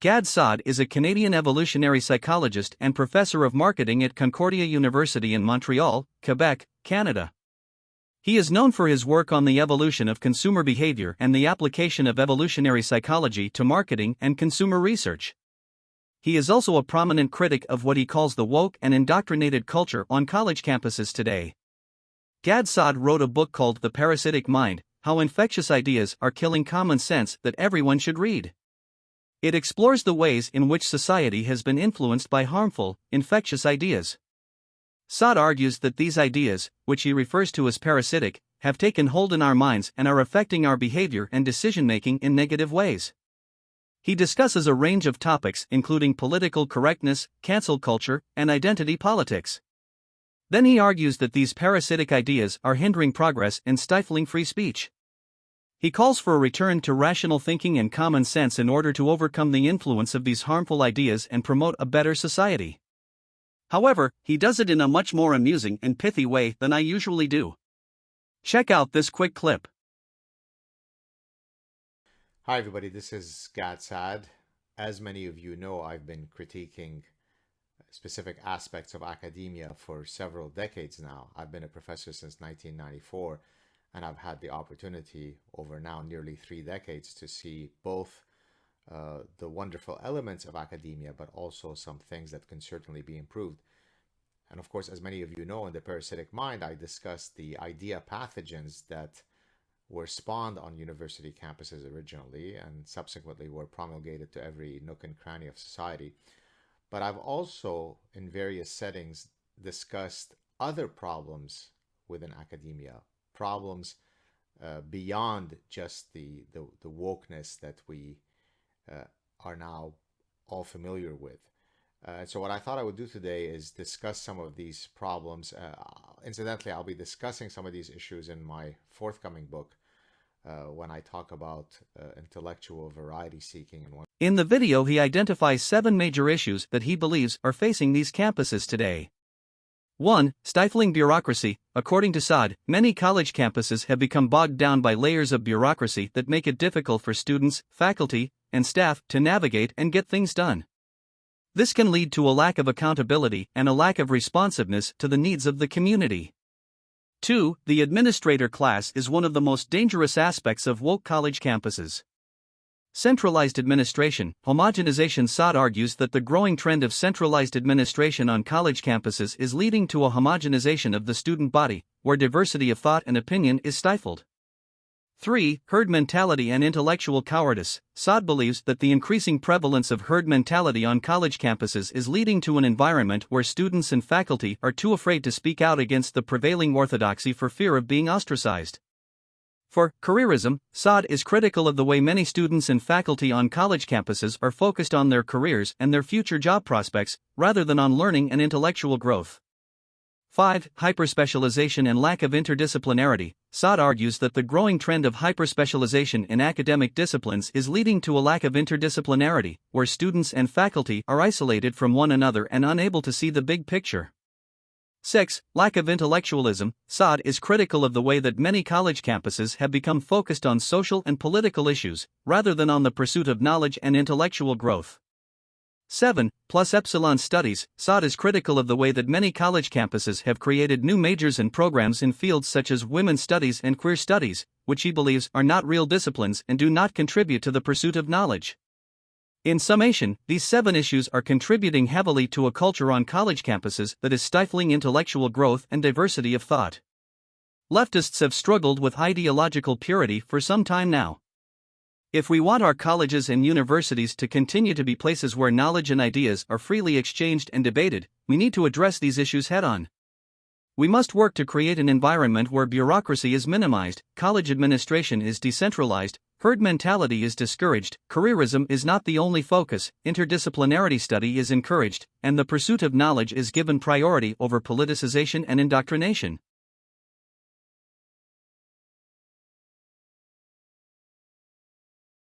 Gad Saad is a Canadian evolutionary psychologist and professor of marketing at Concordia University in Montreal, Quebec, Canada. He is known for his work on the evolution of consumer behavior and the application of evolutionary psychology to marketing and consumer research. He is also a prominent critic of what he calls the woke and indoctrinated culture on college campuses today. Gad Saad wrote a book called The Parasitic Mind: How Infectious Ideas Are Killing Common Sense that everyone should read. It explores the ways in which society has been influenced by harmful, infectious ideas. Saad argues that these ideas, which he refers to as parasitic, have taken hold in our minds and are affecting our behavior and decision-making in negative ways. He discusses a range of topics including political correctness, cancel culture, and identity politics. Then he argues that these parasitic ideas are hindering progress and stifling free speech. He calls for a return to rational thinking and common sense in order to overcome the influence of these harmful ideas and promote a better society. However, he does it in a much more amusing and pithy way than I usually do. Check out this quick clip. Hi everybody, this is Gad Saad. As many of you know, I've been critiquing specific aspects of academia for several decades now. I've been a professor since 1994, and I've had the opportunity over now nearly 3 decades to see both the wonderful elements of academia, but also some things that can certainly be improved. And of course, as many of you know, in The Parasitic Mind, I discussed the idea pathogens that were spawned on university campuses originally and subsequently were promulgated to every nook and cranny of society. But I've also, in various settings, discussed other problems within academia, problems beyond just the wokeness that we are now all familiar with. So what I thought I would do today is discuss some of these problems. Incidentally, I'll be discussing some of these issues in my forthcoming book when I talk about intellectual variety seeking. In the video, he identifies 7 major issues that he believes are facing these campuses today. 1. Stifling bureaucracy. According to Saad, many college campuses have become bogged down by layers of bureaucracy that make it difficult for students, faculty, and staff to navigate and get things done. This can lead to a lack of accountability and a lack of responsiveness to the needs of the community. 2. The administrator class is one of the most dangerous aspects of woke college campuses. Centralized administration, homogenization. Saad argues that the growing trend of centralized administration on college campuses is leading to a homogenization of the student body, where diversity of thought and opinion is stifled. 3. Herd mentality and intellectual cowardice. Saad believes that the increasing prevalence of herd mentality on college campuses is leading to an environment where students and faculty are too afraid to speak out against the prevailing orthodoxy for fear of being ostracized. 4. Careerism. Saad is critical of the way many students and faculty on college campuses are focused on their careers and their future job prospects, rather than on learning and intellectual growth. 5. Hyperspecialization and lack of interdisciplinarity. Saad argues that the growing trend of hyperspecialization in academic disciplines is leading to a lack of interdisciplinarity, where students and faculty are isolated from one another and unable to see the big picture. 6. Lack of intellectualism. Saad is critical of the way that many college campuses have become focused on social and political issues, rather than on the pursuit of knowledge and intellectual growth. 7. Plus epsilon studies. Saad is critical of the way that many college campuses have created new majors and programs in fields such as women's studies and queer studies, which he believes are not real disciplines and do not contribute to the pursuit of knowledge. In summation, these 7 issues are contributing heavily to a culture on college campuses that is stifling intellectual growth and diversity of thought. Leftists have struggled with ideological purity for some time now. If we want our colleges and universities to continue to be places where knowledge and ideas are freely exchanged and debated, we need to address these issues head-on. We must work to create an environment where bureaucracy is minimized, college administration is decentralized, herd mentality is discouraged, careerism is not the only focus, interdisciplinarity study is encouraged, and the pursuit of knowledge is given priority over politicization and indoctrination.